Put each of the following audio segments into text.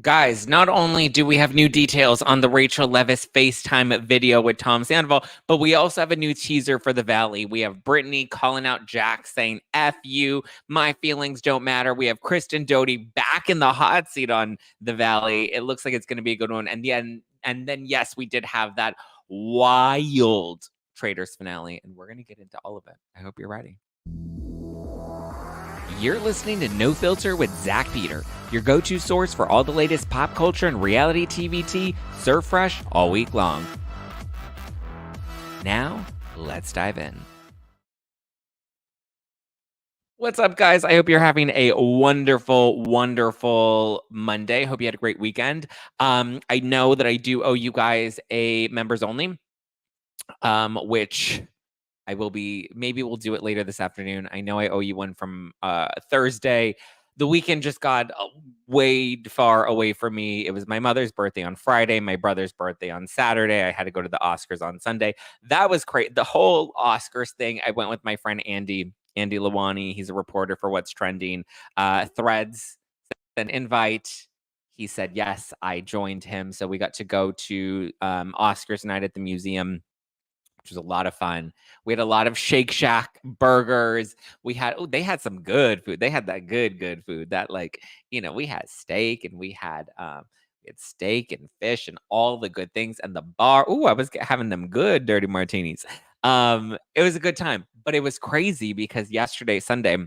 Guys, not only do we have new details on the Rachel Leviss FaceTime video with Tom Sandoval, but we also have a new teaser for the Valley. We have Brittany calling out Jack saying, F you, my feelings don't matter. We have Kristen Doute back in the hot seat on the Valley. It looks like it's going to be a good one. And then, yes, we did have that wild Traitors finale, and we're going to get into all of it. I hope you're ready. You're listening to No Filter with Zack Peter, your go-to source for all the latest pop culture and reality TV tea, served fresh all week long. Now, let's dive in. What's up, guys? I hope you're having a wonderful, wonderful Monday. Hope you had a great weekend. I know that I do owe you guys a members only, which maybe we'll do it later this afternoon. I know I owe you one from Thursday. The weekend just got way far away from me. It was my mother's birthday on Friday, my brother's birthday on Saturday. I had to go to the Oscars on Sunday. That was great. The whole Oscars thing, I went with my friend Andy Lawani. He's a reporter for What's Trending. Threads sent an invite. He said yes. I joined him. So we got to go to Oscars night at the museum, which was a lot of fun. We had a lot of Shake Shack burgers. They had some good food. They had that good food. That we had steak and we had steak and fish and all the good things. And the bar. Oh, I was having them good dirty martinis. It was a good time, but it was crazy because yesterday, Sunday,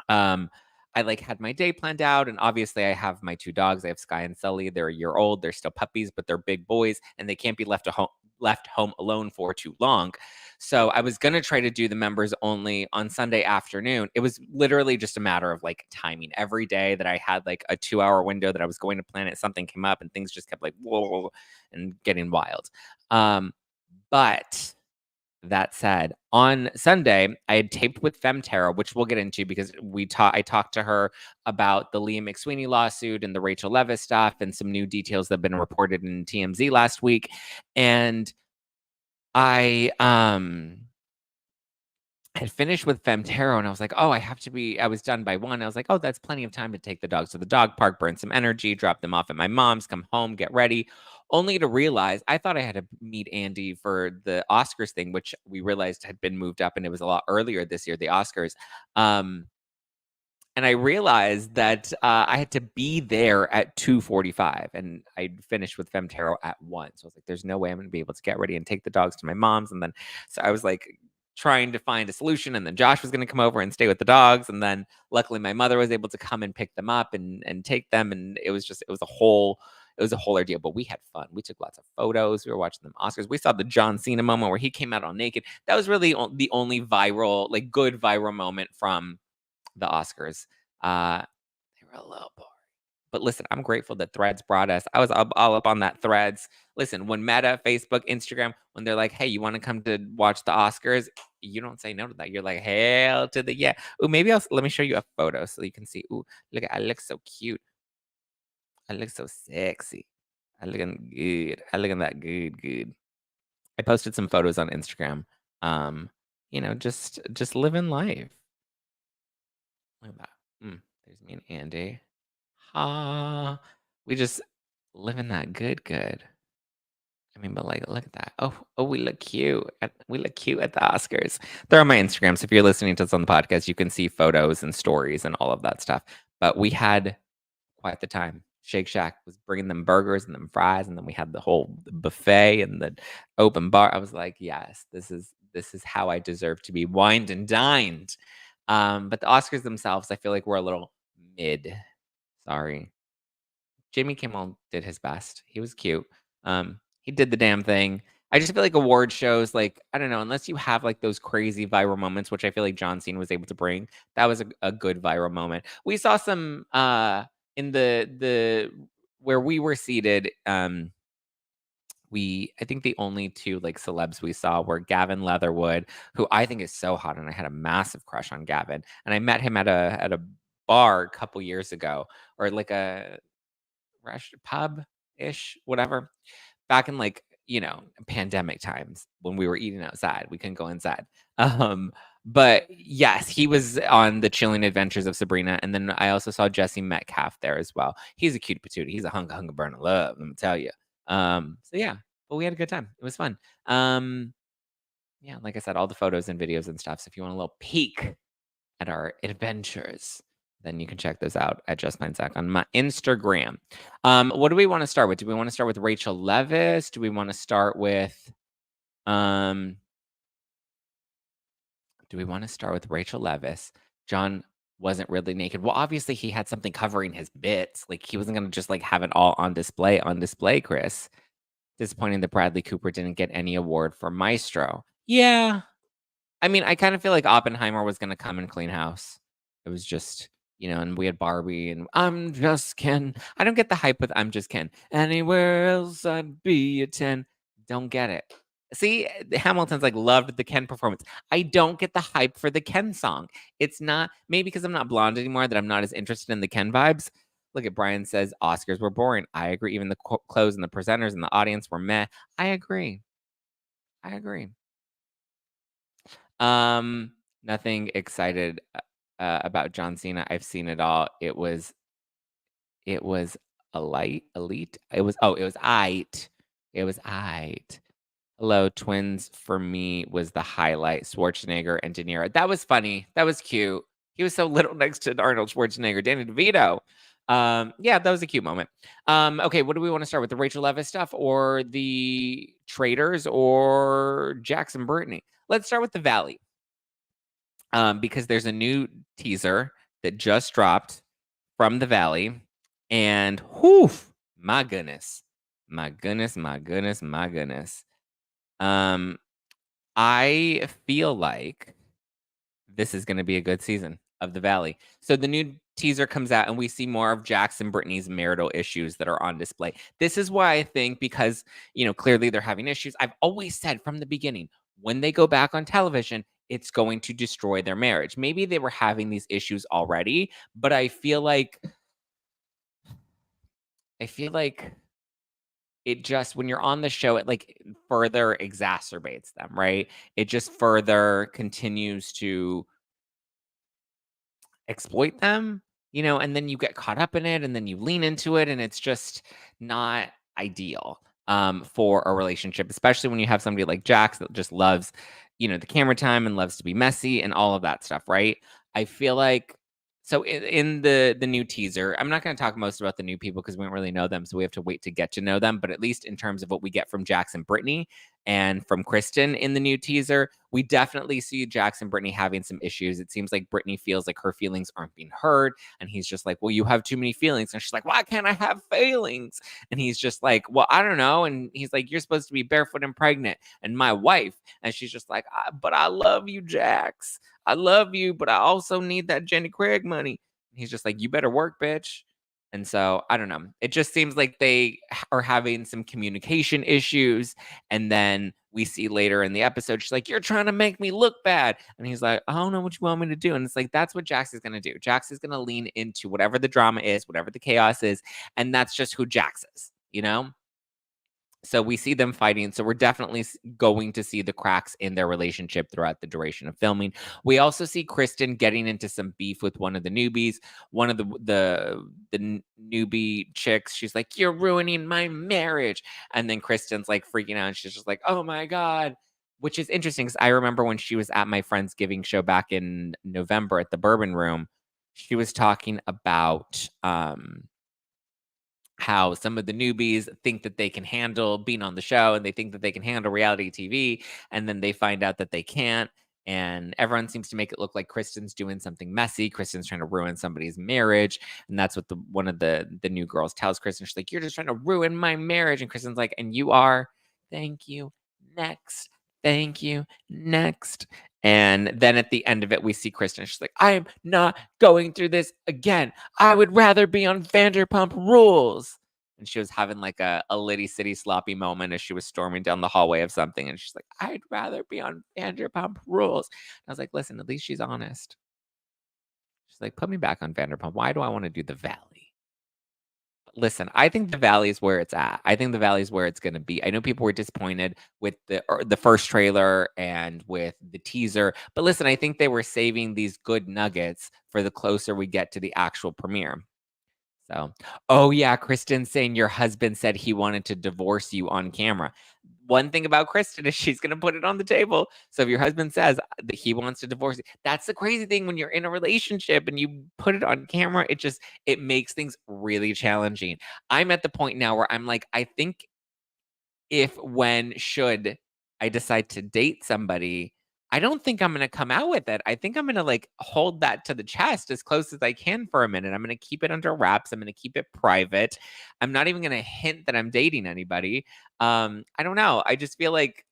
I had my day planned out, and obviously I have my two dogs. I have Sky and Sully. They're a year old. They're still puppies, but they're big boys, and they can't be left home alone for too long. So I was gonna try to do the members only on Sunday afternoon. It was literally just a matter of timing. Every day that I had a 2-hour window that I was going to plan it, something came up and things just kept whoa and getting wild. But that said, on Sunday, I had taped with Femterra, which we'll get into because I talked to her about the Liam McSweeney lawsuit and the Rachel Leviss stuff and some new details that have been reported in TMZ last week. And I had finished with Femterra and I was like, oh, I was done by 1. I was like, oh, that's plenty of time to take the dogs to the dog park, burn some energy, drop them off at my mom's, come home, get ready. Only to realize I thought I had to meet Andy for the Oscars thing, which we realized had been moved up and it was a lot earlier this year, the Oscars. And I realized that I had to be there at 2:45 and I finished with Femterra at 1. So I was like, there's no way I'm going to be able to get ready and take the dogs to my mom's. And then, so I was trying to find a solution, and then Josh was going to come over and stay with the dogs, and then luckily my mother was able to come and pick them up and take them, and it was a whole ordeal, but we had fun. We took lots of photos. We were watching the Oscars. We saw the John Cena moment where he came out all naked. That was really the only viral, good viral moment from the Oscars. They were a little boring. But listen, I'm grateful that Threads brought us. I was all up on that Threads. Listen, when Meta, Facebook, Instagram, when they're like, hey, you want to come to watch the Oscars? You don't say no to that. You're like, hell to the yeah. Ooh, maybe let me show you a photo so you can see. Ooh, I look so cute. I look so sexy. I looking good. I looking that good. I posted some photos on Instagram. Just living life. Look at that. There's me and Andy. We just living that good. I mean, but look at that. Oh, we look cute. We look cute at the Oscars. They're on my Instagram, so if you're listening to us on the podcast, you can see photos and stories and all of that stuff. But we had quite the time. Shake Shack was bringing them burgers and them fries, and then we had the whole buffet and the open bar. I was like, yes, this is how I deserve to be wined and dined. But the Oscars themselves, I feel like we're a little mid. Sorry. Jimmy Kimmel did his best. He was cute. He did the damn thing. I just feel like award shows, I don't know, unless you have those crazy viral moments, which I feel like John Cena was able to bring. That was a good viral moment. We saw some in the where we were seated. I think the only two celebs we saw were Gavin Leatherwood, who I think is so hot, and I had a massive crush on Gavin. And I met him at a bar a couple years ago, or a pub-ish, whatever. Back in pandemic times when we were eating outside. We couldn't go inside. But yes, he was on the Chilling Adventures of Sabrina. And then I also saw Jesse Metcalf there as well. He's a cutie patootie. He's a hunga burn of love, let me tell you. So yeah, but we had a good time. It was fun. Yeah, like I said, all the photos and videos and stuff. So if you want a little peek at our adventures, then you can check those out at Just Mine Zack on my Instagram. What do we want to start with? Do we want to start with Rachel Leviss? Do we want to start with Rachel Leviss? John wasn't really naked. Well, obviously he had something covering his bits. Like he wasn't gonna just like have it all on display, Chris. Disappointing that Bradley Cooper didn't get any award for Maestro. Yeah. I mean, I kind of feel like Oppenheimer was gonna come and clean house. It was just, and we had Barbie and I'm just Ken. I don't get the hype with I'm just Ken. Anywhere else I'd be a 10. Don't get it. See, Hamilton's like loved the Ken performance. I don't get the hype for the Ken song. It's not, maybe because I'm not blonde anymore, that I'm not as interested in the Ken vibes. Look at Brian says Oscars were boring. I agree. Even the clothes and the presenters and the audience were meh. I agree. Nothing excited about John Cena. I've seen it all. It was elite. It was it. It was it. Hello, twins for me was the highlight. Schwarzenegger and De Niro. That was funny. That was cute. He was so little next to Arnold Schwarzenegger. Danny DeVito. Yeah, that was a cute moment. Okay, what do we want to start with? The Rachel Leviss stuff or the Traitors or Jackson Brittany? Let's start with the Valley. Because there's a new teaser that just dropped from the Valley. And whew, my goodness. I feel like this is going to be a good season of the Valley. So the new teaser comes out and we see more of Jax and Brittany's marital issues that are on display. This is why I think, because, clearly they're having issues. I've always said from the beginning, when they go back on television, it's going to destroy their marriage. Maybe they were having these issues already, but I feel like it just, when you're on the show, it like further exacerbates them, right? It just further continues to exploit them, and then you get caught up in it and then you lean into it and it's just not ideal for a relationship, especially when you have somebody like Jax that just loves, the camera time and loves to be messy and all of that stuff, right? I feel like, so in the new teaser, I'm not going to talk most about the new people because we don't really know them, so we have to wait to get to know them. But at least in terms of what we get from Jax and Brittany and from Kristen in the new teaser, we definitely see Jax and Brittany having some issues. It seems like Brittany feels like her feelings aren't being heard, and he's just like, "Well, you have too many feelings," and she's like, "Why can't I have feelings?" And he's just like, "Well, I don't know," and he's like, "You're supposed to be barefoot and pregnant, and my wife," and she's just like, "But I love you, Jax. I love you, but I also need that Jenny Craig money." And he's just like, "You better work, bitch." And so I don't know. It just seems like they are having some communication issues. And then we see later in the episode, she's like, "You're trying to make me look bad." And he's like, "I don't know what you want me to do." And it's like, that's what Jax is going to do. Jax is going to lean into whatever the drama is, whatever the chaos is. And that's just who Jax is? So we see them fighting. So we're definitely going to see the cracks in their relationship throughout the duration of filming. We also see Kristen getting into some beef with one of the newbies. One of the newbie chicks, she's like, "You're ruining my marriage." And then Kristen's like freaking out. And she's just like, "Oh my God." Which is interesting because I remember when she was at my Friendsgiving show back in November at the Bourbon Room, she was talking about how some of the newbies think that they can handle being on the show and they think that they can handle reality TV, and then they find out that they can't. And everyone seems to make it look like Kristen's doing something messy. Kristen's trying to ruin somebody's marriage. And that's what one of the new girls tells Kristen. She's like, "You're just trying to ruin my marriage." And Kristen's like, "And you are. Thank you. Next. Thank you. Next." And then at the end of it, we see Kristen. She's like, "I am not going through this again. I would rather be on Vanderpump Rules." And she was having like a Liddy City sloppy moment as she was storming down the hallway of something. And she's like, "I'd rather be on Vanderpump Rules." And I was like, listen, at least she's honest. She's like, "Put me back on Vanderpump. Why do I want to do the Valley?" Listen, I think the Valley is where it's at. I think the Valley is where it's gonna be. I know people were disappointed with the first trailer and with the teaser, but listen, I think they were saving these good nuggets for the closer we get to the actual premiere. So, oh yeah, Kristen saying your husband said he wanted to divorce you on camera. One thing about Kristen is she's gonna put it on the table. So if your husband says that he wants to divorce you, that's the crazy thing when you're in a relationship and you put it on camera, it makes things really challenging. I'm at the point now where I'm like, I think if when should I decide to date somebody, I don't think I'm gonna come out with it. I think I'm gonna like hold that to the chest as close as I can for a minute. I'm gonna keep it under wraps. I'm gonna keep it private. I'm not even gonna hint that I'm dating anybody. I don't know. I just feel like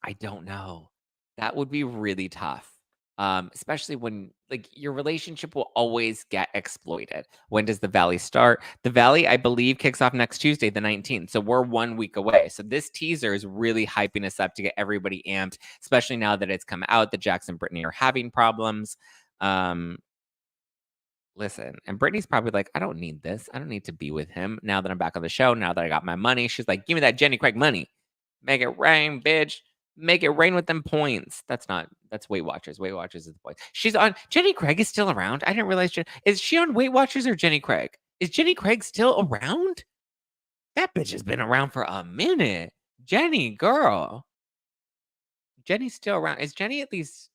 I don't know. That would be really tough. Especially when like your relationship will always get exploited. When does the Valley start? The Valley, I believe, kicks off next Tuesday, the 19th. So we're 1 week away. So this teaser is really hyping us up to get everybody amped, especially now that it's come out that Jackson and Brittany are having problems. Um, Listen, and Brittany's probably like, I don't need this. I don't need to be with him now that I'm back on the show. Now that I got my money, she's like, give me that Jenny Craig money. Make it rain, bitch. Make it rain with them points. That's Weight Watchers. Weight Watchers is the point. She's on Jenny Craig is still around. I didn't realize is she on Weight Watchers or Jenny Craig? Is Jenny Craig still around? That bitch has been around for a minute. Jenny, girl. Jenny's still around. Is Jenny at least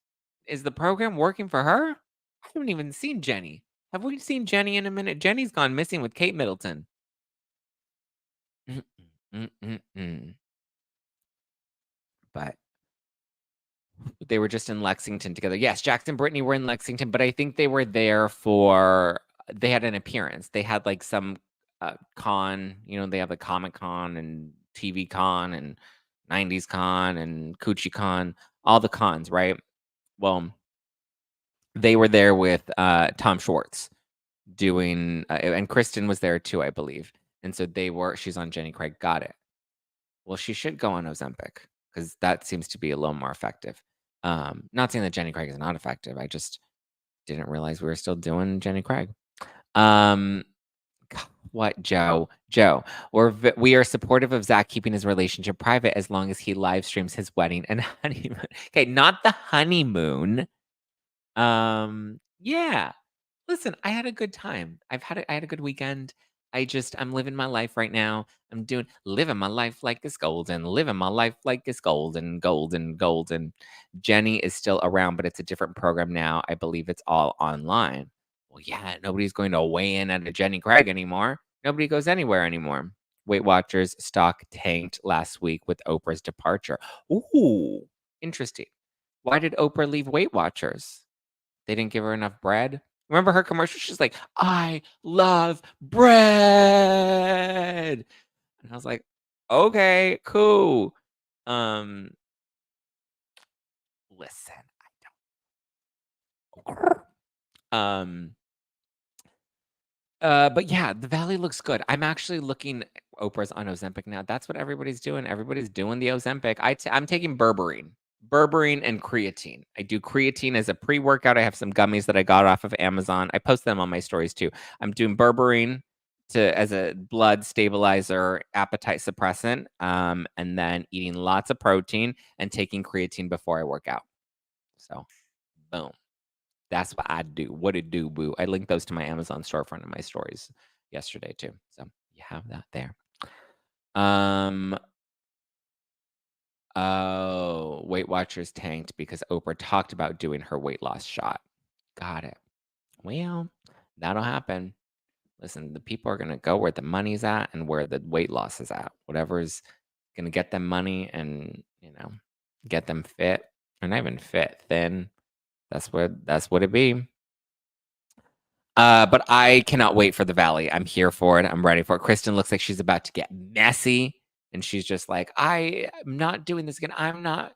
is the program working for her? I haven't even seen Jenny. Have we seen Jenny in a minute? Jenny's gone missing with Kate Middleton. Mm, mm, mm, mm. But they were just in Lexington together. Yes, Jackson and Brittany were in Lexington, but I think they were there they had an appearance. They had like some con, they have the Comic Con and TV Con and 90s Con and Coochie Con, all the cons, right? Well, they were there with Tom Schwartz doing, and Kristen was there too, I believe. And so she's on Jenny Craig. Got it. Well, she should go on Ozempic because that seems to be a little more effective. Not saying that Jenny Craig is not effective. I just didn't realize we were still doing Jenny Craig. What, Joe? Joe, we are supportive of Zack keeping his relationship private as long as he live streams his wedding and honeymoon. Okay, not the honeymoon. Yeah. Listen, I had a good time. I had a good weekend. I'm living my life right now. Living my life like it's golden, living my life like it's golden, golden, golden. Jenny is still around, but it's a different program now. I believe it's all online. Well, yeah, nobody's going to weigh in at a Jenny Craig anymore. Nobody goes anywhere anymore. Weight Watchers stock tanked last week with Oprah's departure. Ooh, interesting. Why did Oprah leave Weight Watchers? They didn't give her enough bread. Remember her commercial? She's like, I love bread. And I was like, okay, cool. Listen, I don't. But yeah, the Valley looks good. I'm actually looking Oprah's on Ozempic now. That's what everybody's doing. Everybody's doing the Ozempic. I'm taking berberine and creatine. I do creatine as a pre-workout. I have some gummies that I got off of Amazon. I post them on my stories too. I'm doing berberine as a blood stabilizer, appetite suppressant, and then eating lots of protein and taking creatine before I work out. So, boom. That's what I do. What it do, boo? I linked those to my Amazon storefront in my stories yesterday too. So you have that there. Oh, Weight Watchers tanked because Oprah talked about doing her weight loss shot. Got it. Well, that'll happen. Listen, the people are gonna go where the money's at and where the weight loss is at. Whatever's gonna get them money and get them fit. Or not even fit, thin. That's what it be. But I cannot wait for the Valley. I'm here for it. I'm ready for it. Kristen looks like she's about to get messy. And she's just like, I'm not doing this again. I'm not,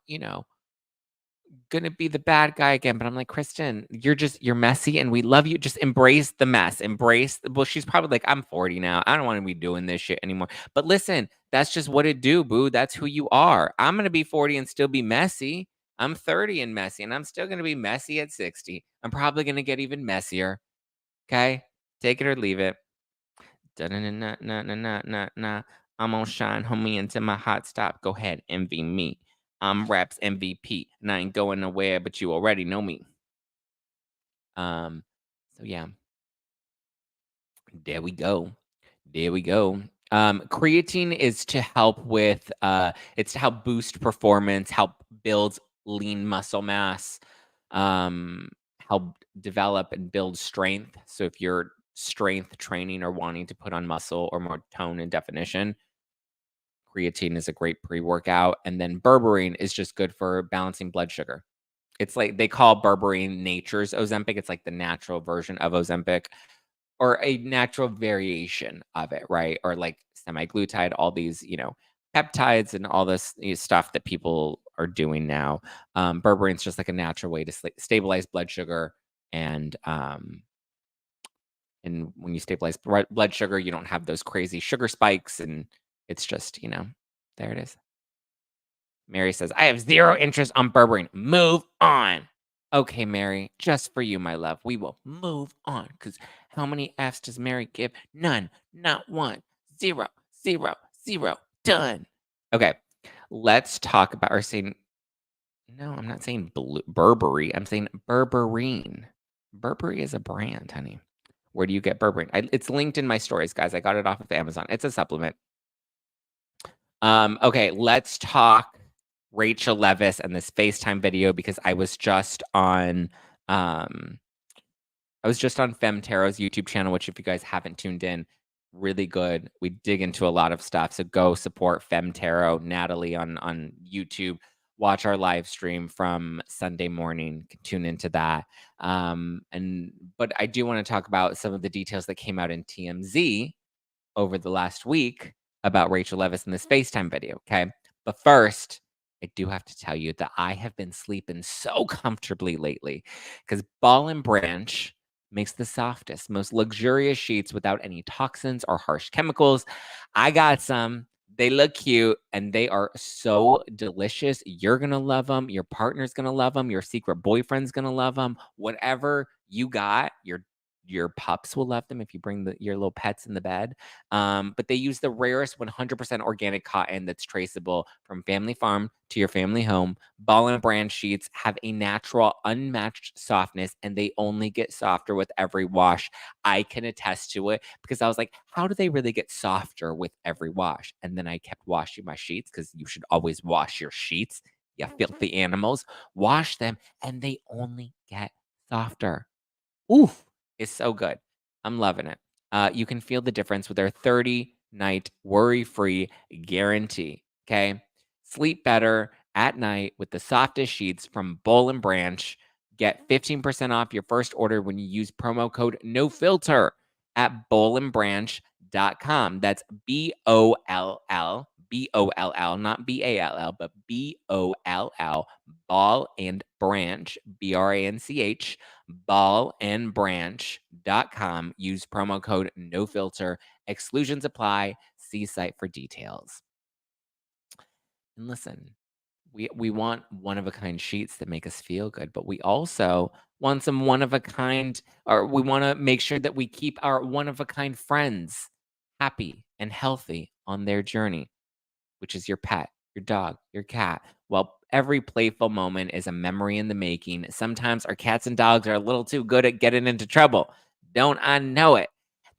gonna be the bad guy again. But I'm like, Kristen, you're messy and we love you. Just embrace the mess. Well, she's probably like, I'm 40 now. I don't want to be doing this shit anymore. But listen, that's just what it do, boo. That's who you are. I'm gonna be 40 and still be messy. I'm 30 and messy, and I'm still gonna be messy at 60. I'm probably gonna get even messier. Okay? Take it or leave it. Da-na-na-na-na-na-na-na. I'm gonna shine, homie, into my hot stop. Go ahead, envy me. I'm rap's MVP, and I ain't going nowhere, but you already know me. Um, so yeah, there we go. There we go. Creatine is to help with it's to help boost performance, help build lean muscle mass, um, help develop and build strength. So if you're strength training or wanting to put on muscle or more tone and definition, creatine is a great pre-workout. And then berberine is just good for balancing blood sugar. It's like they call berberine nature's Ozempic. It's like the natural version of Ozempic or a natural variation of it, right? Or like semaglutide, all these, peptides and all this stuff that people are doing now. Berberine's just like a natural way to stabilize blood sugar, and when you stabilize blood sugar, you don't have those crazy sugar spikes, and it's just, there it is. Mary says, I have zero interest on berberine. Move on. Okay, Mary, just for you, my love, we will move on. Because how many F's does Mary give? None. Not one. Zero. Zero. Zero. Done. Okay, let's talk about or saying. No, I'm not saying Burberry. I'm saying berberine. Burberry is a brand, honey. Where do you get berberine? It's linked in my stories, guys. I got it off of Amazon. It's a supplement. Okay, let's talk Rachel Leviss and this FaceTime video because I was just on Femtaro's YouTube channel, which if you guys haven't tuned in, really good. We dig into a lot of stuff. So go support Femtaro, Natalie on YouTube. Watch our live stream from Sunday morning. Tune into that. But I do want to talk about some of the details that came out in TMZ over the last week about Rachel Leviss in this FaceTime video, okay? But first, I do have to tell you that I have been sleeping so comfortably lately because Ball and Branch makes the softest, most luxurious sheets without any toxins or harsh chemicals. I got some. They look cute and they are so delicious. You're going to love them. Your partner's going to love them. Your secret boyfriend's going to love them. Whatever you got, your pups will love them if you bring your little pets in the bed. But they use the rarest 100% organic cotton that's traceable from family farm to your family home. Ball and Branch sheets have a natural, unmatched softness, and they only get softer with every wash. I can attest to it because I was like, how do they really get softer with every wash? And then I kept washing my sheets because you should always wash your sheets. You filthy animals. Wash them, and they only get softer. Oof. It's so good. I'm loving it. You can feel the difference with their 30-night worry-free guarantee. Okay. Sleep better at night with the softest sheets from Boll and Branch. Get 15% off your first order when you use promo code NOFILTER at bollandbranch.com. That's BOLL, not BALL, but BOLL, Ball and Branch, BRANCH, ballandbranch.com. Use promo code NOFILTER. Exclusions apply. See site for details. And listen, we want one-of-a-kind sheets that make us feel good, but we also want some one-of-a-kind, or we want to make sure that we keep our one-of-a-kind friends happy and healthy on their journey, which is your pet, your dog, your cat. Well, every playful moment is a memory in the making. Sometimes our cats and dogs are a little too good at getting into trouble. Don't I know it?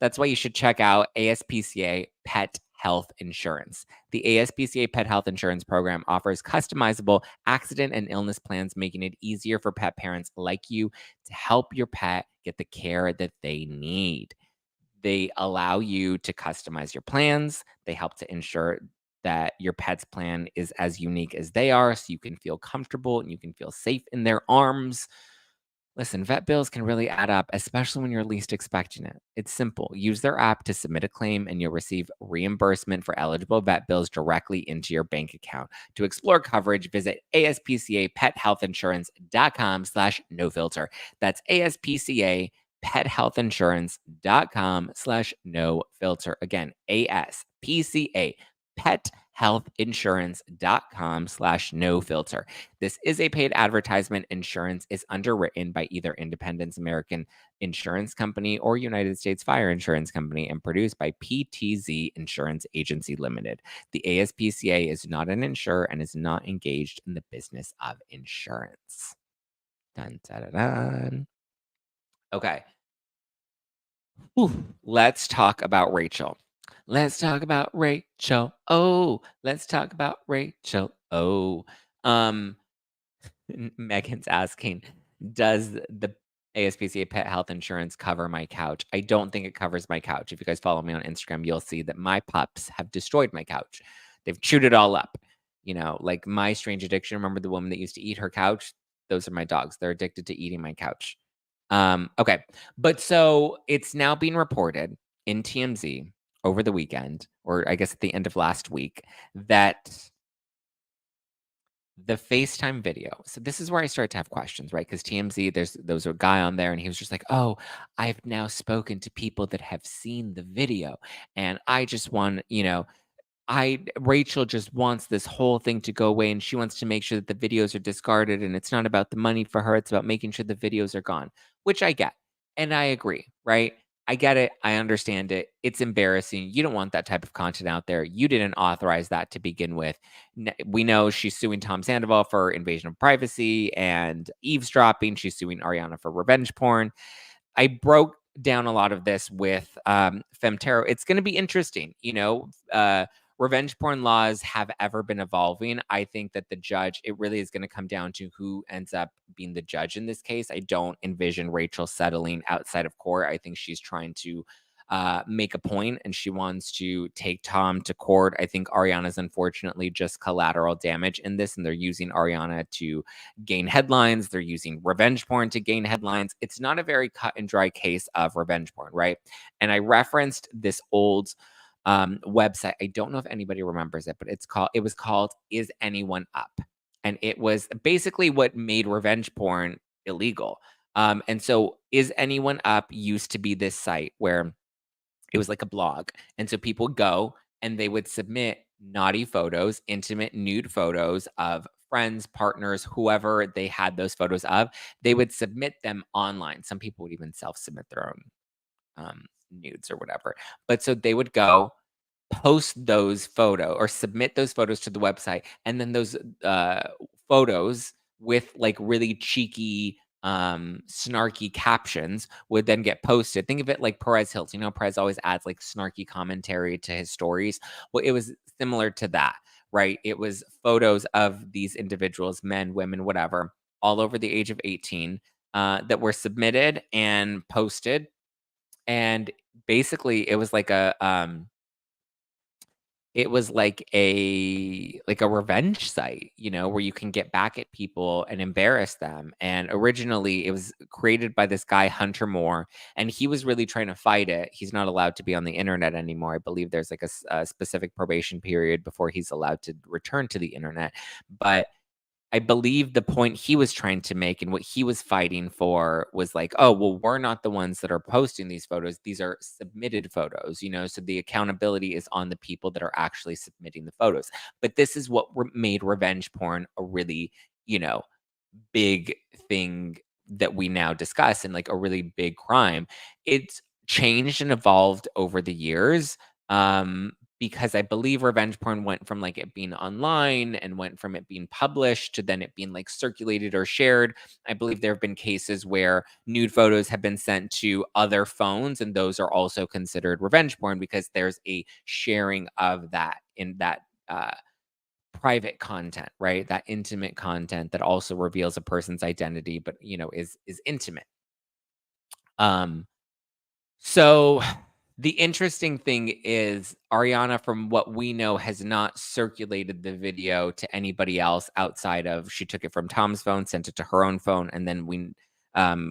That's why you should check out ASPCA Pet Health Insurance. The ASPCA Pet Health Insurance Program offers customizable accident and illness plans, making it easier for pet parents like you to help your pet get the care that they need. They allow you to customize your plans. They help to ensure that your pet's plan is as unique as they are, so you can feel comfortable and you can feel safe in their arms. Listen, vet bills can really add up, especially when you're least expecting it. It's simple. Use their app to submit a claim and you'll receive reimbursement for eligible vet bills directly into your bank account. To explore coverage, visit aspcapethealthinsurance.com/nofilter. That's ASPCA pethealthinsurance.com/nofilter. Again, ASPCA healthinsurance.com/no filter. This is a paid advertisement. Insurance is underwritten by either Independence American Insurance Company or United States Fire Insurance Company and produced by PTZ Insurance Agency Limited. The ASPCA is not an insurer and is not engaged in the business of insurance. Dun, dun, dun, dun. Okay. Let's talk about Rachel. Let's talk about Rachel. Oh, let's talk about Rachel. Oh, um, Megan's asking, does the ASPCA pet health insurance cover my couch? I don't think it covers my couch. If you guys follow me on Instagram, you'll see that my pups have destroyed my couch. They've chewed it all up. Like my strange addiction. Remember the woman that used to eat her couch? Those are my dogs. They're addicted to eating my couch. Okay. But so it's now being reported in TMZ over the weekend, or I guess at the end of last week, that the FaceTime video. So this is where I start to have questions, right? Because TMZ, there's a guy on there and he was just like, "Oh, I've now spoken to people that have seen the video. And I just want, I Rachel just wants this whole thing to go away, and she wants to make sure that the videos are discarded, and it's not about the money for her, it's about making sure the videos are gone," which I get, and I agree, right? I get it, I understand it, it's embarrassing, you don't want that type of content out there, you didn't authorize that to begin with. We know she's suing Tom Sandoval for invasion of privacy and eavesdropping, she's suing Ariana for revenge porn. I broke down a lot of this with Femtero. It's going to be interesting. Revenge porn laws have ever been evolving. I think that the judge, it really is going to come down to who ends up being the judge in this case. I don't envision Rachel settling outside of court. I think she's trying to make a point and she wants to take Tom to court. I think Ariana's unfortunately just collateral damage in this, and they're using Ariana to gain headlines. They're using revenge porn to gain headlines. It's not a very cut and dry case of revenge porn, right? And I referenced this old website. I don't know if anybody remembers it, but it was called Is Anyone Up? And it was basically what made revenge porn illegal. And so Is Anyone Up used to be this site where it was like a blog. And so people would go and they would submit naughty photos, intimate nude photos of friends, partners, whoever they had those photos of. They would submit them online. Some people would even self-submit their own nudes or whatever. But so they would go post those photo or submit those photos to the website, and then those photos with like really cheeky snarky captions would then get posted. Think of it like Perez Hilton. Perez always adds like snarky commentary to his stories. Well, it was similar to that, right? It was photos of these individuals, men, women, whatever, all over the age of 18, that were submitted and posted. And basically it was like a revenge site, where you can get back at people and embarrass them. And originally it was created by this guy, Hunter Moore, and he was really trying to fight it. He's not allowed to be on the internet anymore. I believe there's like a specific probation period before he's allowed to return to the internet. But I believe the point he was trying to make and what he was fighting for was like, "Oh, well, we're not the ones that are posting these photos. These are submitted photos, so the accountability is on the people that are actually submitting the photos." But this is what made revenge porn a really, big thing that we now discuss, and like a really big crime. It's changed and evolved over the years. Because I believe revenge porn went from like it being online and went from it being published to then it being like circulated or shared. I believe there have been cases where nude photos have been sent to other phones, and those are also considered revenge porn because there's a sharing of that in that private content, right? That intimate content that also reveals a person's identity, but is intimate. So the interesting thing is Ariana, from what we know, has not circulated the video to anybody else outside of she took it from Tom's phone, sent it to her own phone, and then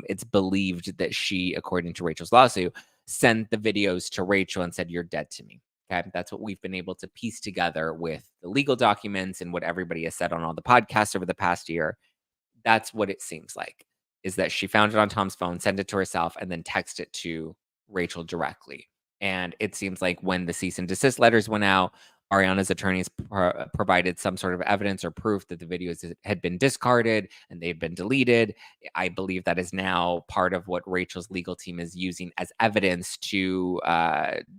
it's believed that she, according to Rachel's lawsuit, sent the videos to Rachel and said, "You're dead to me." Okay, that's what we've been able to piece together with the legal documents and what everybody has said on all the podcasts over the past year. That's what it seems like, is that she found it on Tom's phone, sent it to herself, and then text it to Rachel directly. And it seems like when the cease and desist letters went out, Ariana's attorneys provided some sort of evidence or proof that the videos had been discarded and they've been deleted. I believe that is now part of what Rachel's legal team is using as evidence to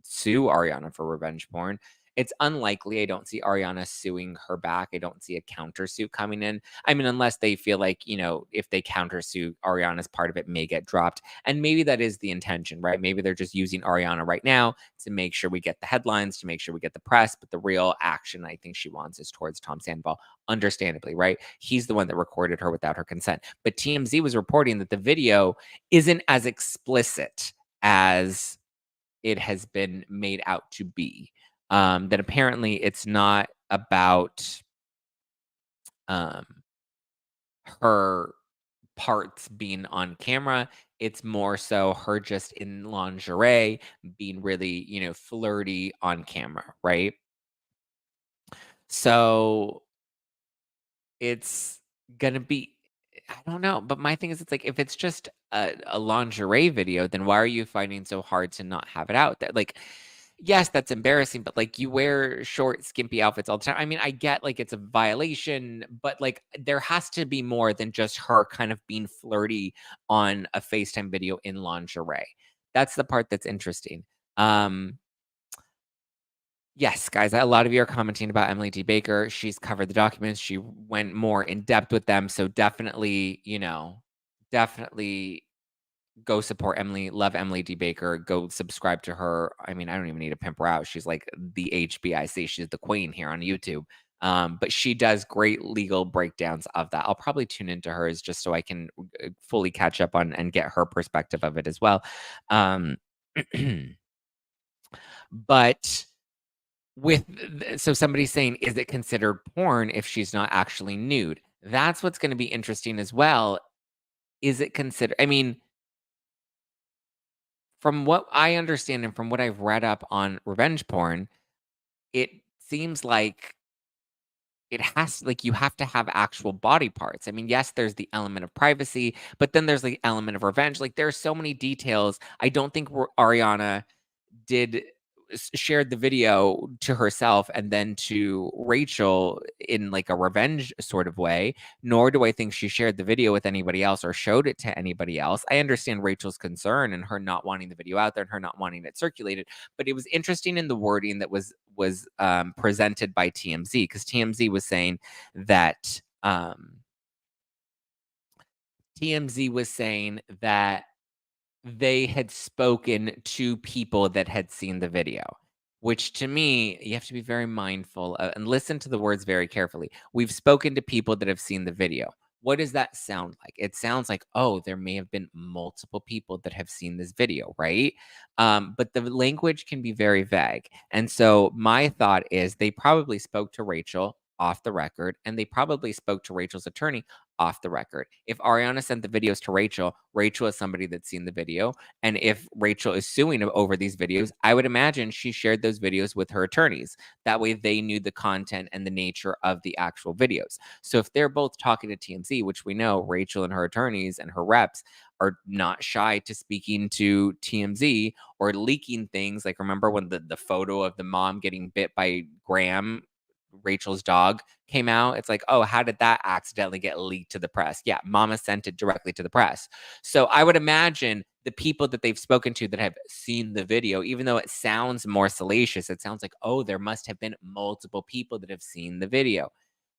sue Ariana for revenge porn. It's unlikely. I don't see Ariana suing her back. I don't see a countersuit coming in. I mean, unless they feel like, if they countersue, Ariana's part of it may get dropped. And maybe that is the intention, right? Maybe they're just using Ariana right now to make sure we get the headlines, to make sure we get the press. But the real action I think she wants is towards Tom Sandoval, understandably, right? He's the one that recorded her without her consent. But TMZ was reporting that the video isn't as explicit as it has been made out to be. That apparently it's not about her parts being on camera. It's more so her just in lingerie being really, flirty on camera, right? So it's gonna be, I don't know, but my thing is, it's like, if it's just a lingerie video, then why are you fighting so hard to not have it out there? Like, yes, that's embarrassing, but like, you wear short, skimpy outfits all the time. I mean, I get like it's a violation, but like there has to be more than just her kind of being flirty on a FaceTime video in lingerie. That's the part that's interesting. Yes, guys, a lot of you are commenting about Emily D. Baker. She's covered the documents. She went more in depth with them. So definitely, definitely go support Emily. Love Emily D. Baker. Go subscribe to her. I mean, I don't even need to pimp her out. She's like the HBIC. She's the queen here on YouTube. But she does great legal breakdowns of that. I'll probably tune into hers just so I can fully catch up on and get her perspective of it as well. But so somebody's saying, is it considered porn if she's not actually nude? That's what's going to be interesting as well. Is it considered? I mean, from what I understand and from what I've read up on revenge porn, it seems like it has, like, you have to have actual body parts. I mean, yes, there's the element of privacy, but then there's the element of revenge. Like, there's so many details. I don't think Ariana did shared the video to herself and then to Rachel in like a revenge sort of way, nor do I think she shared the video with anybody else or showed it to anybody else. I understand Rachel's concern and her not wanting the video out there and her not wanting it circulated, but it was interesting in the wording that was presented by TMZ, because TMZ was saying that they had spoken to people that had seen the video, which to me, you have to be very mindful and listen to the words very carefully. We've spoken to people that have seen the video. What does that sound like? It sounds like, oh, there may have been multiple people that have seen this video, right? But the language can be very vague. And so my thought is they probably spoke to Rachel off the record, and they probably spoke to Rachel's attorney off the record. If Ariana sent the videos to Rachel, Rachel is somebody that's seen the video. And if Rachel is suing over these videos, I would imagine she shared those videos with her attorneys. That way they knew the content and the nature of the actual videos. So if they're both talking to TMZ, which we know Rachel and her attorneys and her reps are not shy to speaking to TMZ or leaking things. Like, remember when the photo of the mom getting bit by Graham, Rachel's dog, came out? It's like, oh, how did that accidentally get leaked to the press? Yeah, mama sent it directly to the press. So I would imagine the people that they've spoken to that have seen the video, even though it sounds more salacious, it sounds like, oh, there must have been multiple people that have seen the video.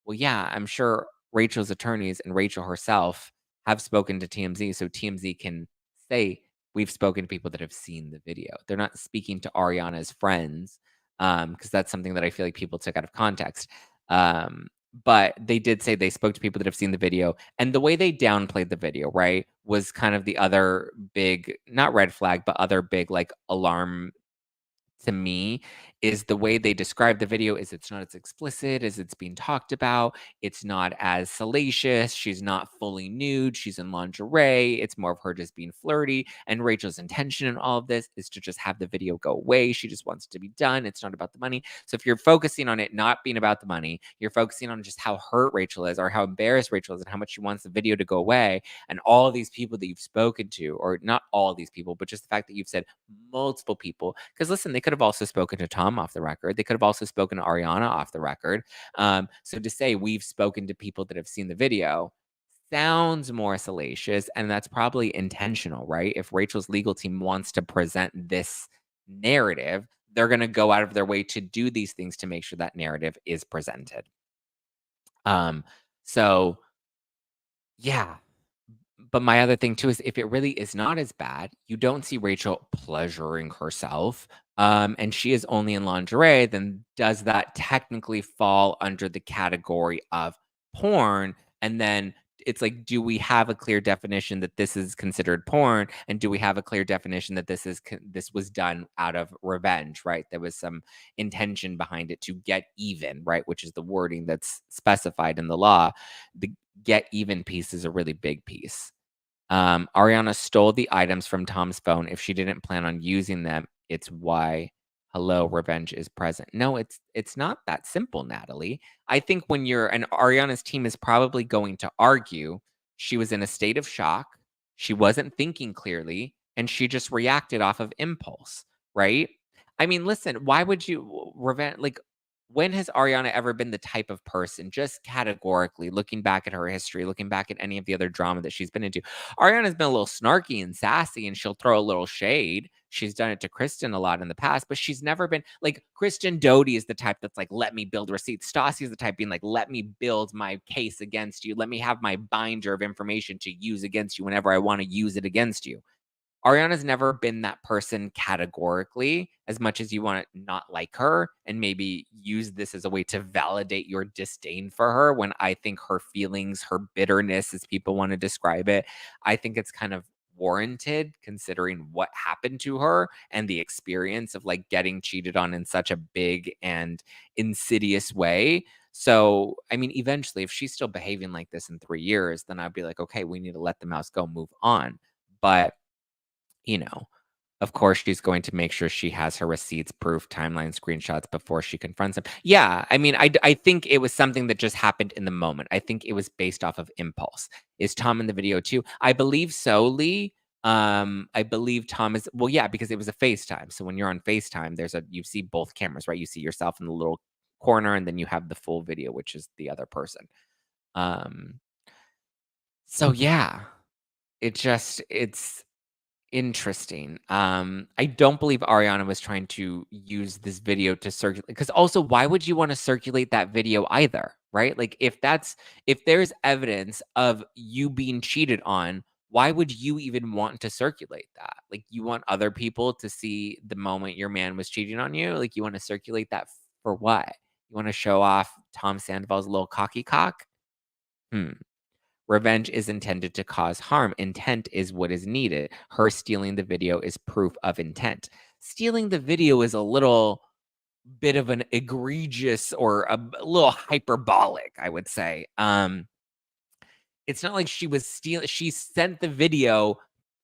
Well, yeah, I'm sure Rachel's attorneys and Rachel herself have spoken to TMZ, so TMZ can say, we've spoken to people that have seen the video. They're not speaking to Ariana's friends, because that's something that I feel like people took out of context. But they did say they spoke to people that have seen the video, and the way they downplayed the video, right, was kind of the other big, not red flag, but other big like alarm to me, is the way they describe the video is it's not as explicit as it's being talked about. It's not as salacious. She's not fully nude. She's in lingerie. It's more of her just being flirty. And Rachel's intention in all of this is to just have the video go away. She just wants it to be done. It's not about the money. So if you're focusing on it not being about the money, you're focusing on just how hurt Rachel is or how embarrassed Rachel is and how much she wants the video to go away. And all of these people that you've spoken to, or not all these people, but just the fact that you've said multiple people, because listen, they could could have also spoken to Tom off the record. They could have also spoken to Ariana off the record. So to say we've spoken to people that have seen the video sounds more salacious, and that's probably intentional, right? If Rachel's legal team wants to present this narrative, they're going to go out of their way to do these things to make sure that narrative is presented. So yeah. But my other thing too is if it really is not as bad, you don't see Rachel pleasuring herself, and she is only in lingerie, then does that technically fall under the category of porn? And then it's like, do we have a clear definition that this is considered porn? And do we have a clear definition that this was done out of revenge, right? There was some intention behind it to get even, right? Which is the wording that's specified in the law. The get even piece is a really big piece. Ariana stole the items from Tom's phone. If she didn't plan on using them, it's why hello revenge is present. No, it's not that simple, Natalie. I think when you're and Ariana's team is probably going to argue she was in a state of shock, she wasn't thinking clearly, and she just reacted off of impulse, right? I mean, listen, why would you revenge like when has Ariana ever been the type of person, just categorically looking back at her history, looking back at any of the other drama that she's been into? Ariana's been a little snarky and sassy, and she'll throw a little shade. She's done it to Kristen a lot in the past, but she's never been like Kristen Doute is the type that's like, let me build receipts. Stassi is the type being like, let me build my case against you. Let me have my binder of information to use against you whenever I want to use it against you. Ariana's never been that person categorically, as much as you want to not like her and maybe use this as a way to validate your disdain for her. When I think her feelings, her bitterness, as people want to describe it, I think it's kind of warranted considering what happened to her and the experience of like getting cheated on in such a big and insidious way. So, I mean, eventually, if she's still behaving like this in 3 years, then I'd be like, okay, we need to let the mouse go, move on. But you know, of course, she's going to make sure she has her receipts, proof, timeline, screenshots before she confronts him. Yeah, I mean, I think it was something that just happened in the moment. I think it was based off of impulse. Is Tom in the video too? I believe so, Lee. I believe Tom is well, yeah, because it was a FaceTime. So when you're on FaceTime, you see both cameras, right? You see yourself in the little corner, and then you have the full video, which is the other person. Um, so yeah, it's interesting. I don't believe Ariana was trying to use this video to circulate because also why would you want to circulate that video either, right? Like if there's evidence of you being cheated on, why would you even want to circulate that? Like you want other people to see the moment your man was cheating on you? Like you want to circulate that for what? You want to show off Tom Sandoval's little cocky cock? Hmm. Revenge is intended to cause harm. Intent is what is needed. Her stealing the video is proof of intent. Stealing the video is a little bit of an egregious or a little hyperbolic, I would say. It's not like she was stealing, she sent the video.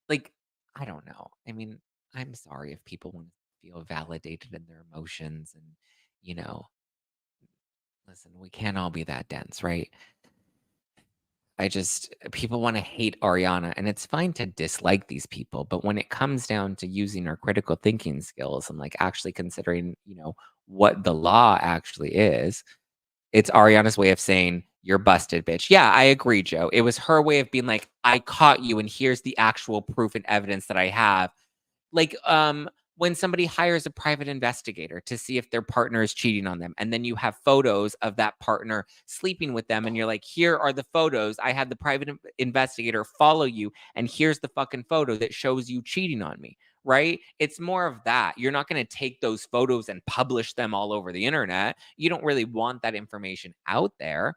Like, I don't know. I mean, I'm sorry if people want to feel validated in their emotions and, you know, listen, we can't all be that dense, right? People wanna hate Ariana, and it's fine to dislike these people, but when it comes down to using our critical thinking skills and, like, actually considering, what the law actually is, it's Ariana's way of saying, "You're busted, bitch." Yeah, I agree, Joe. It was her way of being like, "I caught you, and here's the actual proof and evidence that I have." Like, when somebody hires a private investigator to see if their partner is cheating on them, and then you have photos of that partner sleeping with them, and you're like, here are the photos. I had the private investigator follow you, and here's the fucking photo that shows you cheating on me, right? It's more of that. You're not going to take those photos and publish them all over the internet. You don't really want that information out there.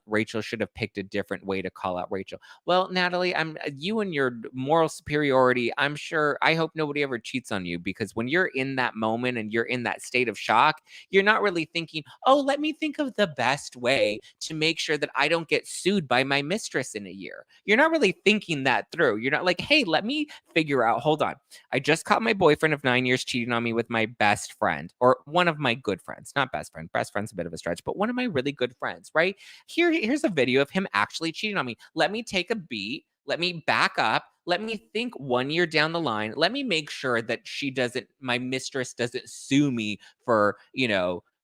Rachel should have picked a different way to call out Rachel. Well, Natalie, you and your moral superiority. I'm sure. I hope nobody ever cheats on you because when you're in that moment and you're in that state of shock, you're not really thinking, "Oh, let me think of the best way to make sure that I don't get sued by my mistress in a year." You're not really thinking that through. You're not like, "Hey, let me figure out. Hold on. I just caught my boyfriend of 9 years cheating on me with my best friend or one of my good friends, not best friend. Best friend's a bit of a stretch, but one of my really good friends, right? Here's a video of him actually cheating on me. Let me take a beat. Let me back up. Let me think 1 year down the line. Let me make sure that my mistress doesn't sue me for,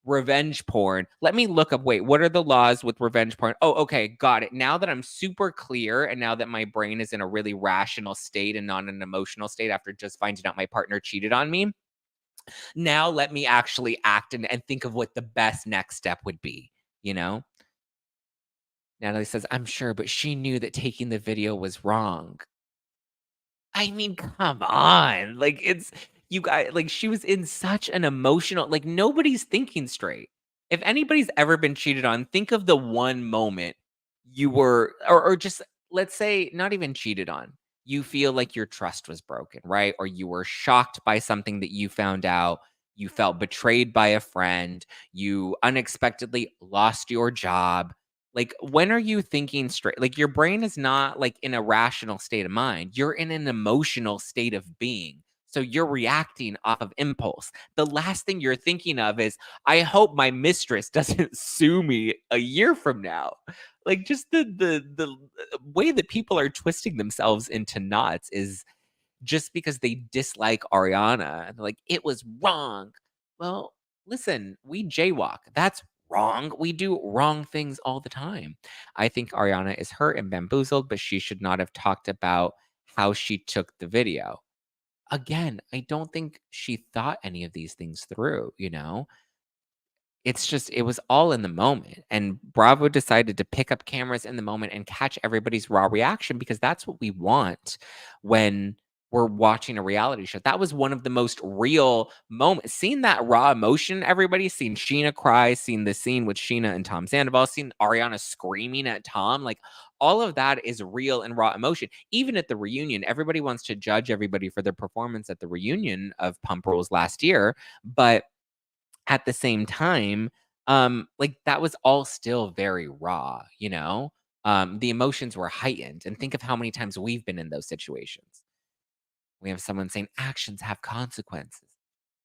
revenge porn. Let me look up, wait, what are the laws with revenge porn? Oh, okay, got it. Now that I'm super clear and now that my brain is in a really rational state and not an emotional state after just finding out my partner cheated on me, now let me actually act and think of what the best next step would be, you know? Natalie says, I'm sure, but she knew that taking the video was wrong. I mean, come on. Like, you guys, like, she was in such an emotional, like, nobody's thinking straight. If anybody's ever been cheated on, think of the one moment you were, or just let's say, not even cheated on. You feel like your trust was broken, right? Or you were shocked by something that you found out. You felt betrayed by a friend. You unexpectedly lost your job. Like, when are you thinking straight? Like, your brain is not, like, in a rational state of mind. You're in an emotional state of being. So you're reacting off of impulse. The last thing you're thinking of is, "I hope my mistress doesn't sue me a year from now." Like, just the way that people are twisting themselves into knots is just because they dislike Ariana. And they're like, it was wrong. Well, listen, we jaywalk. That's wrong. We do wrong things all the time. I think Ariana is hurt and bamboozled, but she should not have talked about how she took the video. Again, I don't think she thought any of these things through, you know? It's just it was all in the moment, and Bravo decided to pick up cameras in the moment and catch everybody's raw reaction because that's what we want when we're watching a reality show. That was one of the most real moments. Seeing that raw emotion, everybody seen Sheena cry, seen the scene with Sheena and Tom Sandoval, seen Ariana screaming at Tom, like, all of that is real and raw emotion. Even at the reunion, everybody wants to judge everybody for their performance at the reunion of Pump Rules last year, but at the same time, like, that was all still very raw, you know? The emotions were heightened, and think of how many times we've been in those situations. We have someone saying, "Actions have consequences."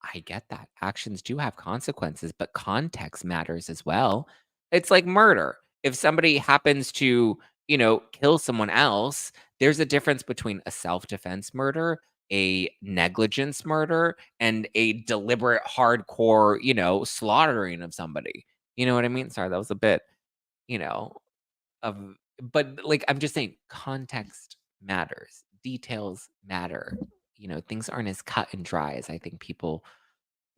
I get that. Actions do have consequences, but context matters as well. It's like murder. If somebody happens to, kill someone else, there's a difference between a self-defense murder, a negligence murder, and a deliberate hardcore, slaughtering of somebody. You know what I mean? Sorry, that was a bit, you know, of but, like, I'm just saying context matters, details matter, things aren't as cut and dry as I think people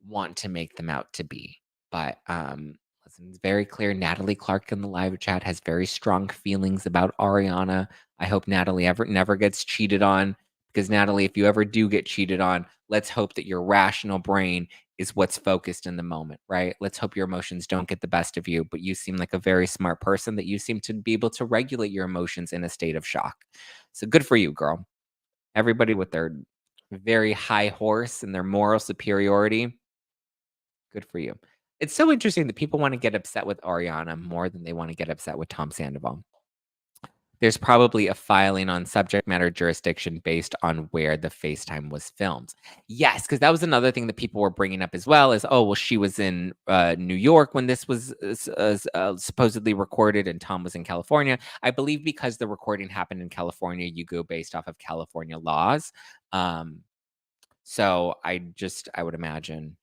want to make them out to be. But, listen, it's very clear Natalie Clark in the live chat has very strong feelings about Ariana. I hope Natalie ever never gets cheated on because Natalie, if you ever do get cheated on, let's hope that your rational brain is what's focused in the moment, right? Let's hope your emotions don't get the best of you, but you seem like a very smart person that you seem to be able to regulate your emotions in a state of shock. So good for you, girl. Everybody with their very high horse and their moral superiority, good for you. It's so interesting that people wanna get upset with Ariana more than they wanna get upset with Tom Sandoval. There's probably a filing on subject matter jurisdiction based on where the FaceTime was filmed. Yes, because that was another thing that people were bringing up as well is, "Oh, well, she was in, New York when this was, supposedly recorded, and Tom was in California." I believe because the recording happened in California, you go based off of California laws. Um, so I would imagine,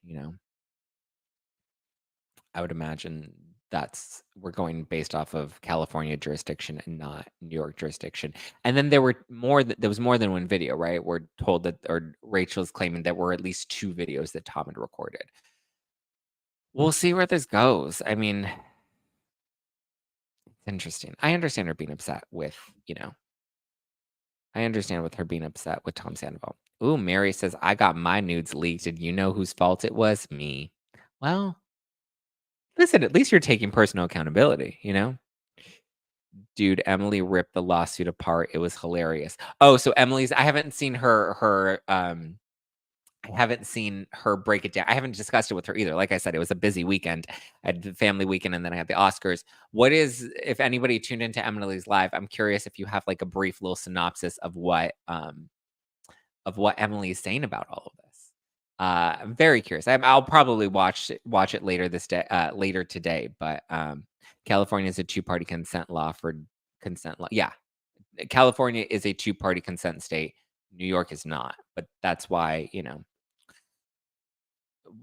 I would imagine that's we're going based off of California jurisdiction and not New York jurisdiction. And then there was more than one video, right? We're told that, or Rachel's claiming that were at least two videos that Tom had recorded. We'll see where this goes. I mean, it's interesting. I understand her being upset with, I understand with her being upset with Tom Sandoval. Ooh, Mary says, I got my nudes leaked. And you know whose fault it was? Me. Well, listen, at least you're taking personal accountability, Dude, Emily ripped the lawsuit apart. It was hilarious. Oh, so I haven't seen I haven't seen her break it down. I haven't discussed it with her either. Like I said, it was a busy weekend. I had the family weekend and then I had the Oscars. If anybody tuned into Emily's live, I'm curious if you have like a brief little synopsis of what Emily is saying about all of this. I'm very curious. I'll probably watch it later today. But California is a two-party consent law for consent law. Yeah, California is a two-party consent state. New York is not, but that's why,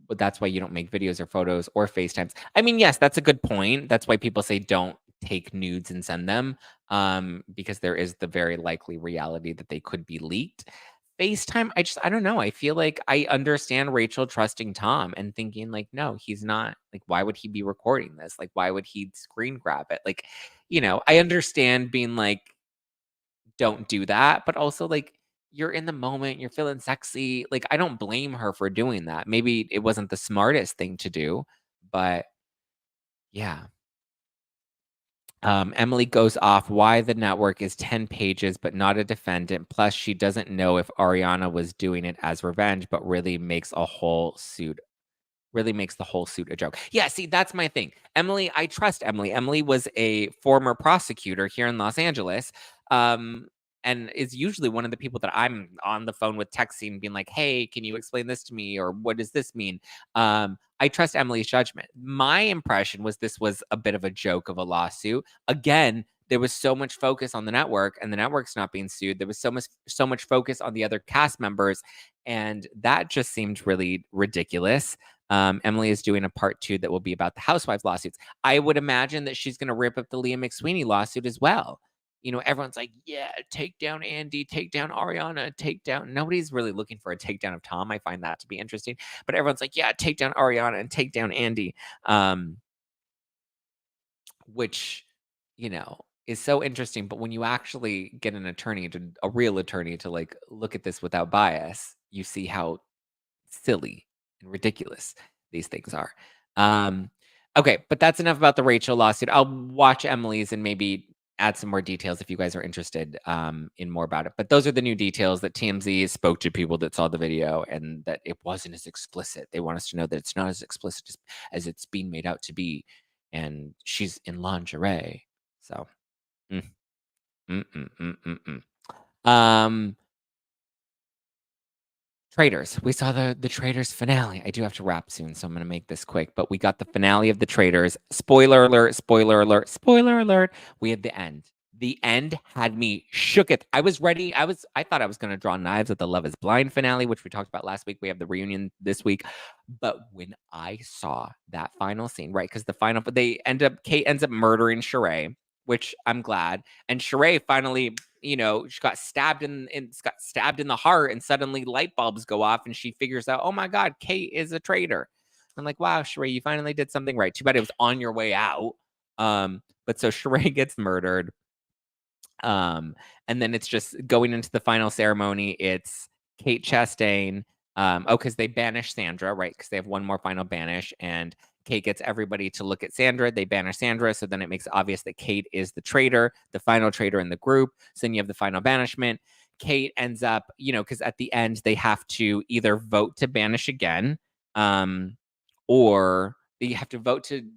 but that's why you don't make videos or photos or FaceTimes. I mean, yes, that's a good point. That's why people say don't take nudes and send them, because there is the very likely reality that they could be leaked. FaceTime, I don't know. I feel like I understand Rachel trusting Tom and thinking like, no, he's not. Like, why would he be recording this? Like, why would he screen grab it? Like, I understand being like, don't do that, but also like you're in the moment, you're feeling sexy. Like I don't blame her for doing that. Maybe it wasn't the smartest thing to do, but yeah. Emily goes off why the network is 10 pages but not a defendant. Plus, she doesn't know if Ariana was doing it as revenge, but really makes the whole suit a joke. Yeah, see, that's my thing. Emily, I trust Emily. Emily was a former prosecutor here in Los Angeles. And is usually one of the people that I'm on the phone with texting, being like, hey, can you explain this to me? Or what does this mean? I trust Emily's judgment. My impression was this was a bit of a joke of a lawsuit. Again, there was so much focus on the network and the network's not being sued. There was so much focus on the other cast members. And that just seemed really ridiculous. Emily is doing a part 2 that will be about the housewives lawsuits. I would imagine that she's going to rip up the Leah McSweeney lawsuit as well. Everyone's like, yeah, take down Andy, take down Ariana, take down. Nobody's really looking for a takedown of Tom. I find that to be interesting. But everyone's like, yeah, take down Ariana and take down Andy. Which, is so interesting. But when you actually get a real attorney to like look at this without bias, you see how silly and ridiculous these things are. Okay, but that's enough about the Rachel lawsuit. I'll watch Emily's and maybe add some more details if you guys are interested in more about it. But those are the new details that TMZ spoke to people that saw the video and that it wasn't as explicit. They want us to know that it's not as explicit as it's being made out to be. And she's in lingerie. So, mm, mm, mm, mm, mm, mm. Traitors. We saw the Traitors finale. I do have to wrap soon, so I'm going to make this quick. But we got the finale of the Traitors. Spoiler alert, spoiler alert, spoiler alert. We had the end. The end had me shook it. I was ready. I thought I was going to draw knives at the Love is Blind finale, which we talked about last week. We have the reunion this week. But when I saw that final scene, right? Because Kate ends up murdering Sheree, which I'm glad. And Sheree finally she got stabbed in the heart, and suddenly light bulbs go off, and she figures out, oh my God, Kate is a traitor. I'm like, wow, Sheree, you finally did something right. Too bad it was on your way out. But so Sheree gets murdered. And then it's just going into the final ceremony. It's Kate Chastain. Because they banish Sandra, right? Because they have one more final banish, and Kate gets everybody to look at Sandra. They banish Sandra, so then it makes it obvious that Kate is the traitor, the final traitor in the group. So then you have the final banishment. Kate ends up, because at the end they have to either vote to banish again, or you have to vote to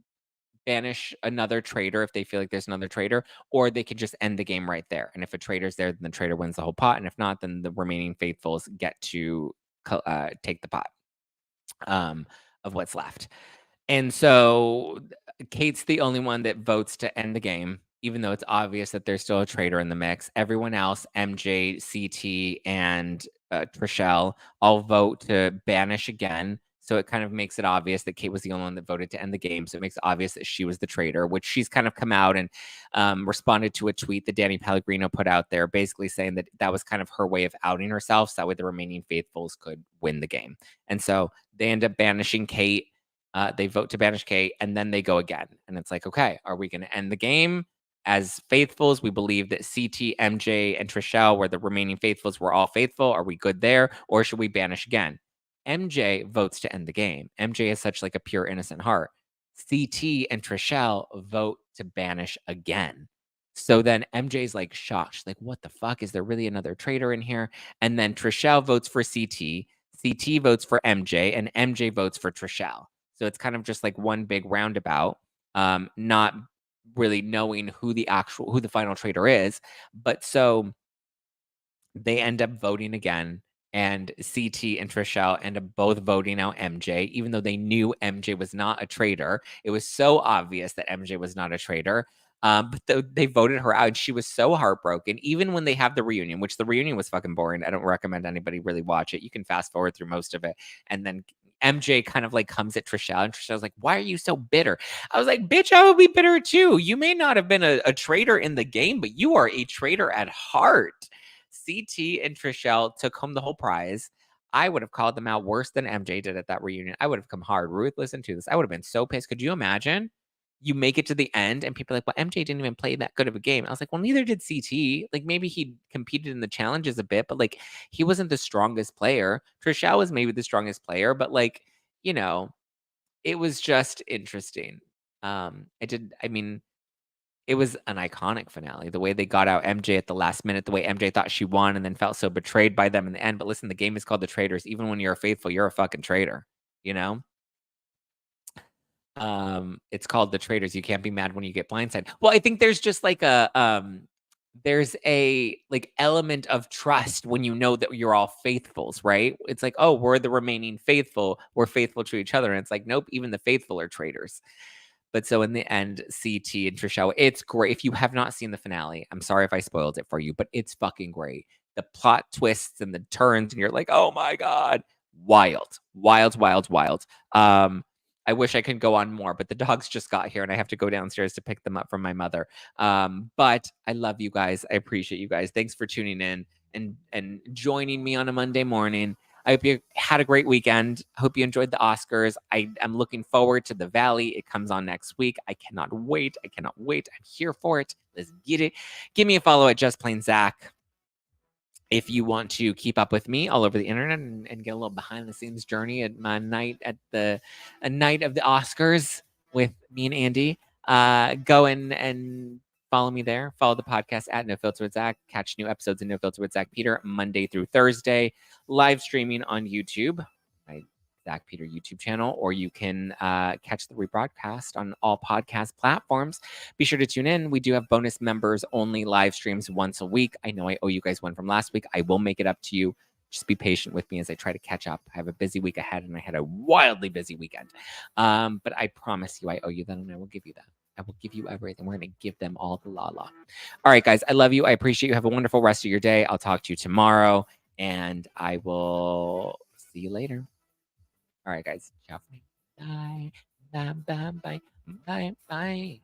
banish another traitor if they feel like there's another traitor, or they could just end the game right there. And if a traitor's there, then the traitor wins the whole pot. And if not, then the remaining faithfuls get to take the pot of what's left. And so Kate's the only one that votes to end the game, even though it's obvious that there's still a traitor in the mix. Everyone else, MJ, CT, and Trishelle, all vote to banish again. So it kind of makes it obvious that Kate was the only one that voted to end the game. So it makes it obvious that she was the traitor, which she's kind of come out and responded to a tweet that Danny Pellegrino put out there, basically saying that that was kind of her way of outing herself. So that way the remaining faithfuls could win the game. And so they end up banishing Kate. They vote to banish Kate, and then they go again. And it's like, okay, are we going to end the game? As faithfuls, we believe that CT, MJ, and Trishelle were the remaining faithfuls. Were all faithful. Are we good there? Or should we banish again? MJ votes to end the game. MJ has such like a pure innocent heart. CT and Trishelle vote to banish again. So then MJ's like shocked. She's like, what the fuck? Is there really another traitor in here? And then Trishelle votes for CT. CT votes for MJ, and MJ votes for Trishelle. So it's kind of just like one big roundabout, not really knowing who the final traitor is. But so they end up voting again, and CT and Trishelle end up both voting out MJ, even though they knew MJ was not a traitor. It was so obvious that MJ was not a traitor. But they voted her out. She was so heartbroken. Even when they have the reunion, which the reunion was fucking boring. I don't recommend anybody really watch it. You can fast forward through most of it. And then MJ kind of like comes at Trishelle, and Trishelle's like, "Why are you so bitter?" I was like, "Bitch, I would be bitter too. You may not have been a traitor in the game, but you are a traitor at heart." CT and Trishelle took home the whole prize. I would have called them out worse than MJ did at that reunion. I would have come hard. Ruth, listen to this. I would have been so pissed. Could you imagine? You make it to the end and people are like, well, MJ didn't even play that good of a game. I was like, well, neither did CT. Like maybe he competed in the challenges a bit, but like he wasn't the strongest player. Trishelle was maybe the strongest player, but like, you know, it was just interesting. I mean, it was an iconic finale. The way they got out MJ at the last minute, the way MJ thought she won and then felt so betrayed by them in the end. But listen, the game is called the Traitors. Even when you're a faithful, you're a fucking traitor, you know? It's called the Traitors. You can't be mad when you get blindsided. Well, I think there's just like there's a like element of trust when you know that you're all faithfuls, right? It's like, oh, we're the remaining faithful. We're faithful to each other. And it's like, nope, even the faithful are traitors. But so in the end, CT and Trishelle, it's great. If you have not seen the finale, I'm sorry if I spoiled it for you, but it's fucking great. The plot twists and the turns, and you're like, oh my God. Wild, wild, wild, wild. I wish I could go on more, but the dogs just got here and I have to go downstairs to pick them up from my mother. But I love you guys. I appreciate you guys. Thanks for tuning in and joining me on a Monday morning. I hope you had a great weekend. I hope you enjoyed the Oscars. I am looking forward to the Valley. It comes on next week. I cannot wait. I cannot wait. I'm here for it. Let's get it. Give me a follow at Just Plain Zack if you want to keep up with me all over the internet and get a little behind the scenes journey at my night at the a night of the Oscars with me and Andy, go and follow me there. Follow the podcast at No Filter with Zack. Catch new episodes of No Filter with Zack Peter Monday through Thursday, live streaming on YouTube. My Zack Peter YouTube channel, or you can catch the rebroadcast on all podcast platforms. Be sure to tune in. We do have bonus members only live streams once a week. I know I owe you guys one from last week. I will make it up to you. Just be patient with me as I try to catch up. I have a busy week ahead and I had a wildly busy weekend. But I promise you I owe you that and I will give you that. I will give you everything. We're going to give them all the la la. All right, guys. I love you. I appreciate you. Have a wonderful rest of your day. I'll talk to you tomorrow and I will see you later. All right, guys. Ciao for now. Bye. Bye. Bye. Bye. Bye.